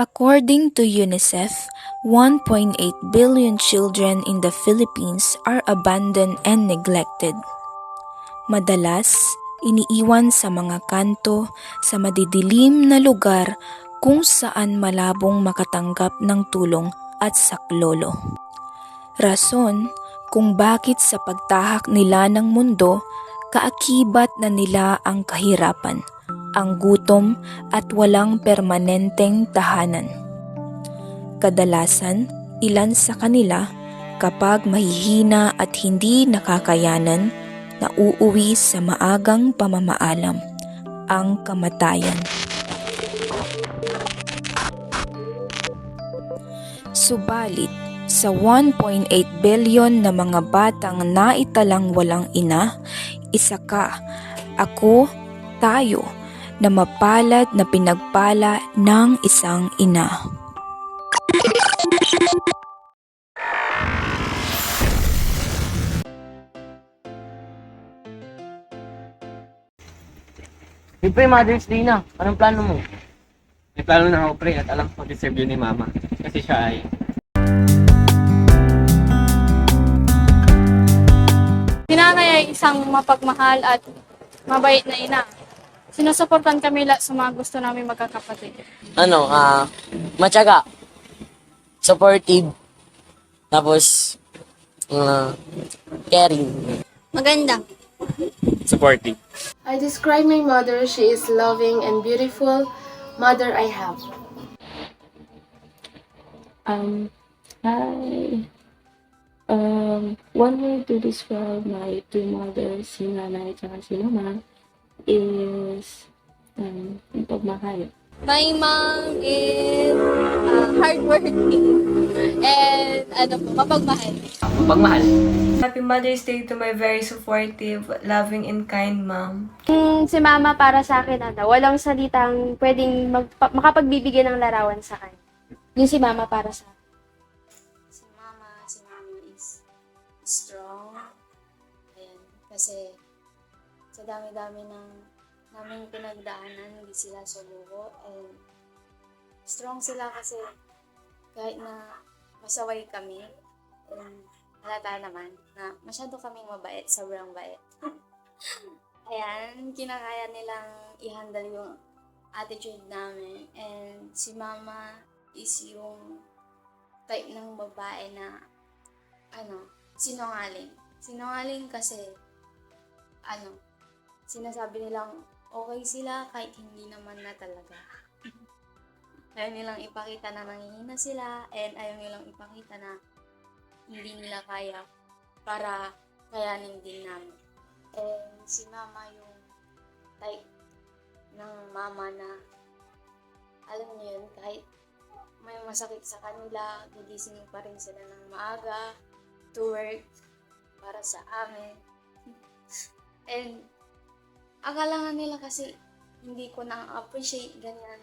According to UNICEF, 1.8 billion children in the Philippines are abandoned and neglected. Madalas, iniiwan sa mga kanto sa madidilim na lugar kung saan malabong makatanggap ng tulong at saklolo. Rason kung bakit sa pagtahak nila ng mundo, kaakibat na nila ang kahirapan, ang gutom at walang permanenteng tahanan. Kadalasan, ilan sa kanila kapag mahihina at hindi nakakayanan, nauuwi sa maagang pamamaalam, ang kamatayan. Subalit, sa 1.8 billion na mga batang naitalang walang ina, isa ka, ako, tayo, na mapalad na pinagpala ng isang ina. Pre, Mother's Day na. Anong plano mo? May plano na ako, pre, at alam ko deserve yun ni Mama. Kasi siya ay... Si nanay ay isang mapagmahal at mabait na ina. Sinusuportan kami lahat sa mga gusto namin magkakapatid. Matyaga. Supportive. Tapos, caring. Maganda. supportive. I describe my mother. She is loving and beautiful mother I have. One way to describe my two mothers, si nanay at si mama, is yung pagmahal. My mom is hardworking and mapagmahal. Mapagmahal. Happy Mother's Day to my very supportive, loving, and kind mom. Si mama para sa akin, walang salitang pwedeng makapagbibigay ng larawan sa kanya. Yung si mama para sa akin. Si mama is strong. Ayan, kasi sa dami-dami ng naming pinagdaanan, hindi sila sumuko. And strong sila kasi kahit na masaway kami, halata naman na masyado kaming mabait, sobrang bait. Ayan, kinakaya nilang i-handle yung attitude namin. And si mama is yung type ng babae na sinungaling. Sinungaling kasi sinasabi nilang okay sila kahit hindi naman na talaga. Ayaw nilang ipakita na nanghihina sila and ayaw nilang ipakita na hindi nila kaya para kayanin din namin. And si mama yung type ng mama na alam niyo yun, kahit may masakit sa kanila, gigising pa rin sila ng maaga to work para sa amin. And akala nga nila kasi hindi ko na-appreciate ganyan.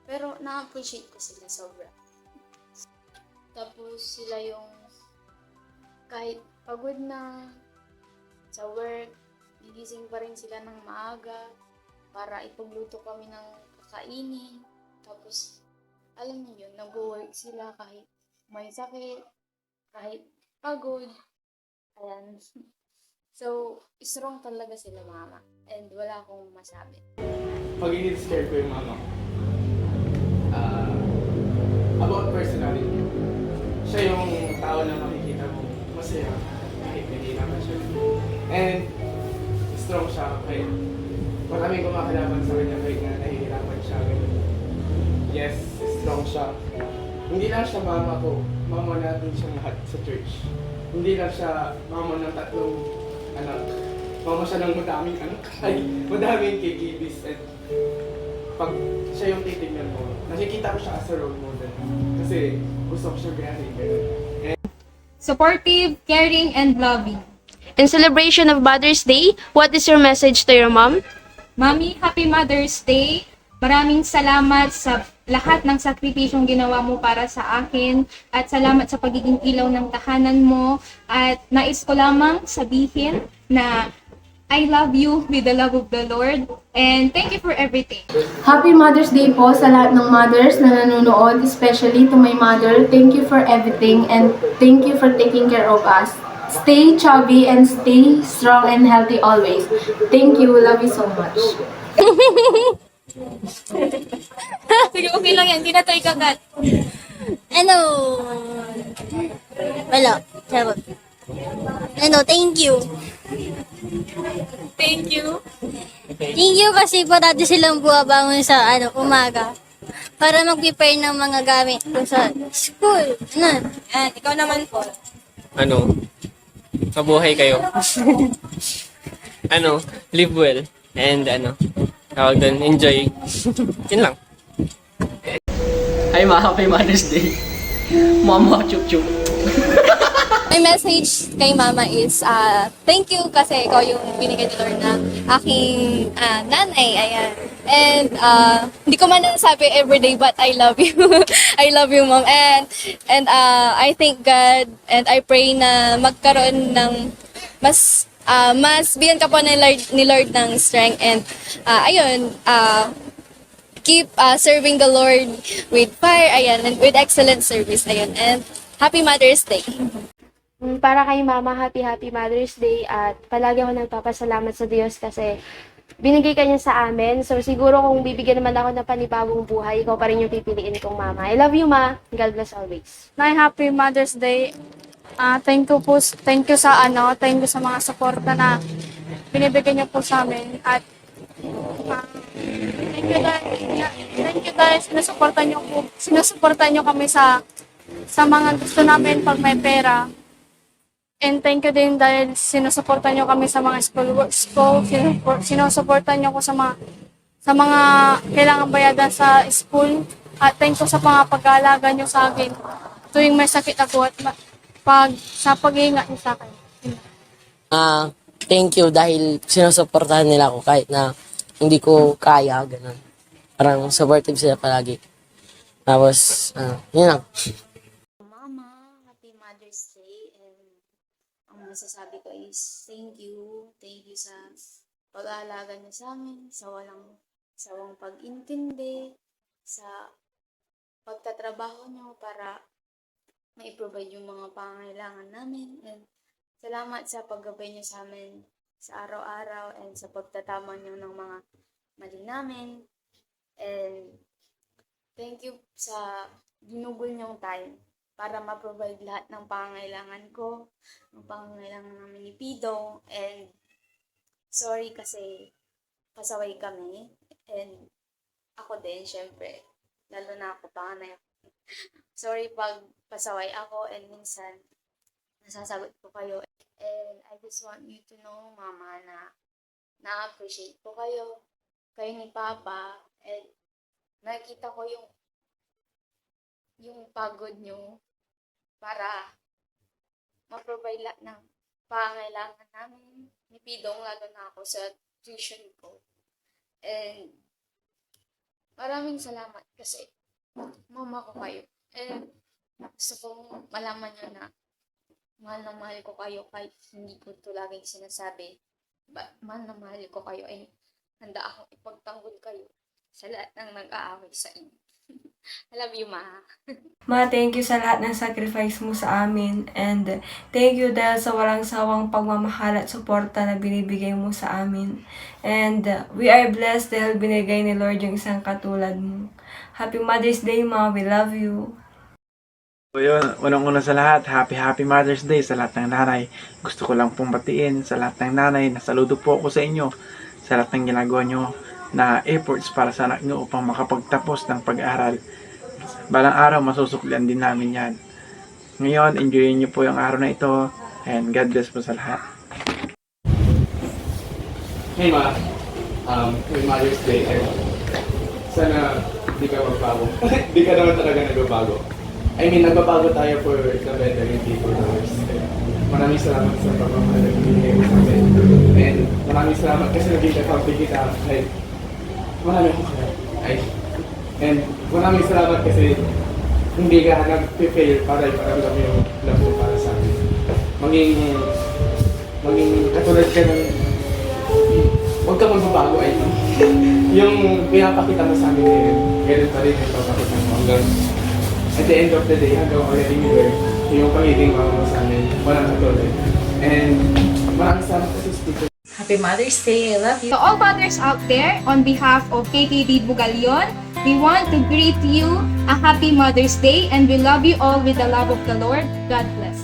Pero na-appreciate ko sila sobra. Tapos sila yung kahit pagod na sa work, gigising pa rin sila ng maaga para ipagluto kami ng kakainin. Tapos, alam niyo yun, nag-work sila kahit may sakit, kahit pagod. Ayan. So, strong talaga sila mama. And wala akong masabi. Pag in-inspire ko yung mama ko, about personality, siya yung tao na makikita mo masaya kahit hindi naman siya. And strong siya kahit maraming kumakalaban sa kanya kahit na nahihirapan siya. Yes, strong siya. Hindi lang siya mama ko, mama natin siyang lahat sa church. Hindi lang siya mama ng tatlong anak. Mama siya ng madaming anak. Ay, madaming kikibis. And pag siya yung titignan mo, nakikita ko siya as a role model. Kasi gusto ko siya galing. Supportive, caring, and loving. In celebration of Mother's Day, what is your message to your mom? Mami, Happy Mother's Day! Maraming salamat sa lahat ng sakripisyong ginawa mo para sa akin at salamat sa pagiging ilaw ng tahanan mo at nais ko lamang sabihin na I love you with the love of the Lord. And thank you for everything. Happy Mother's Day po sa lahat ng mothers na nanonood, especially to my mother. Thank you for everything and thank you for taking care of us. Stay chubby and stay strong and healthy always. Thank you. Love you so much. Sige, okay lang yan. Hindi na tayo ikakat. Ano? Wala. Charot. Ano, thank you. Thank you. Thank you kasi parati silang bumabangon sa umaga para mag-prepare ng mga gamit ko sa school. Ano? Ikaw naman po. Mabuhay kayo. Live well. And tawag doon, enjoy. Yun lang. Ay, happy Mother's Day. Mama, chup-chup. My message kay Mama is, thank you kasi ikaw yung binigay ni Lord na aking nanay. Ayan. And hindi ko man nasabi everyday, but I love you. I love you, Mom. And I thank God and I pray na magkaroon ng mas bigyan ka po ni Lord ng strength. And keep serving the Lord with fire, ayan, and with excellent service, ayan. And Happy Mother's Day. Para kay Mama, happy Mother's Day at palagi ako nagpapasalamat sa Diyos kasi binigay ka niya sa amin. So siguro kung bibigyan naman ako ng panibagong buhay, ikaw pa rin yung pipiliin kong Mama. I love you, Ma. God bless always. My Happy Mother's Day. Thank you sa thank you sa mga suporta na binibigay niyo po sa amin at thank you dahil sinusuportan niyo kami sa mga gusto namin pag may pera. And thank you din dahil sinusuportan niyo kami sa mga schoolworks ko, sinusuportan niyo ko sa mga kailangan bayadan sa school. At thank you sa mga pag-aalaga niyo sa akin tuwing may sakit ako at sa pag-iingat niyo sa akin. Thank you dahil sinusuportahan nila ako kahit na hindi ko kaya, ganun. Parang supportive sila palagi. Tapos, yun lang. Mama, happy Mother's Day. And ang masasabi ko is thank you. Thank you sa pag-aalaga niyo sa amin, sa sawang pag-intindi, sa pagtatrabaho niyo para ma-provide yung mga pangangailangan namin. And salamat sa paggabay niyo sa amin sa araw-araw and sa pagtatama niyo ng mga mali namin. And thank you sa ginugol niyong time para ma-provide lahat ng pangangailangan ko, ng pangangailangan namin ni Pido. And sorry kasi pasaway kami. And ako din, syempre, lalo na ako, panganay ako. Sorry pag pasaway ako and minsan nasasagot ko kayo. And I just want you to know, Mama, na na-appreciate ko kayo ni Papa, and nakikita ko yung pagod nyo para ma-provide lahat ng pangangailangan namin ni Pidong, lalo na ako sa tuition ko. And maraming salamat kasi mama ko kayo. And gusto kong malaman nyo na mahal ko kayo kahit hindi ko ito laging sinasabi. Mahal na mahal ko kayo and handa akong ipagtanggol kayo sa lahat ng nag-aaway sa inyo. I love you, Ma. Ma, thank you sa lahat ng sacrifice mo sa amin. And thank you dahil sa walang sawang pagmamahal at suporta na binibigay mo sa amin. And we are blessed dahil binigay ni Lord yung isang katulad mo. Happy Mother's Day, Ma. We love you. So yun, unang-una sa lahat, happy Mother's Day sa lahat ng nanay. Gusto ko lang pong batiin sa lahat ng nanay na saludo po ako sa inyo sa lahat ng ginagawa nyo na efforts para sa anak nyo upang makapagtapos ng pag-aaral. Balang araw, masusuklian din namin yan. Ngayon, enjoyin nyo po yung araw na ito and God bless po sa lahat. Hey Ma, happy Mother's Day. Sana di ka magbago. Di ka naman talaga nagbabago. I mean, nagbabago tayo for the better, hindi for the worse. Maraming salamat sa pagmamahal na binigay mo sa amin. And maraming salamat kasi naging kakampi kita. Maraming and maraming salamat kasi hindi ka nag-fail para iparamdam yung love mo para sa amin. Maging katulad ka ng huwag ka magbabago ay yung pinapakita mo sa amin ngayon, ganun pa rin yung papakita mo hanggang at the end of the day, hanggang already you learn yung pagiging mama mo sa amin, walang katulad. And maraming salamat kasi speaker. Happy Mother's Day. I love you. To all mothers out there, on behalf of KKD Bugalion, we want to greet you a happy Mother's Day and we love you all with the love of the Lord. God bless.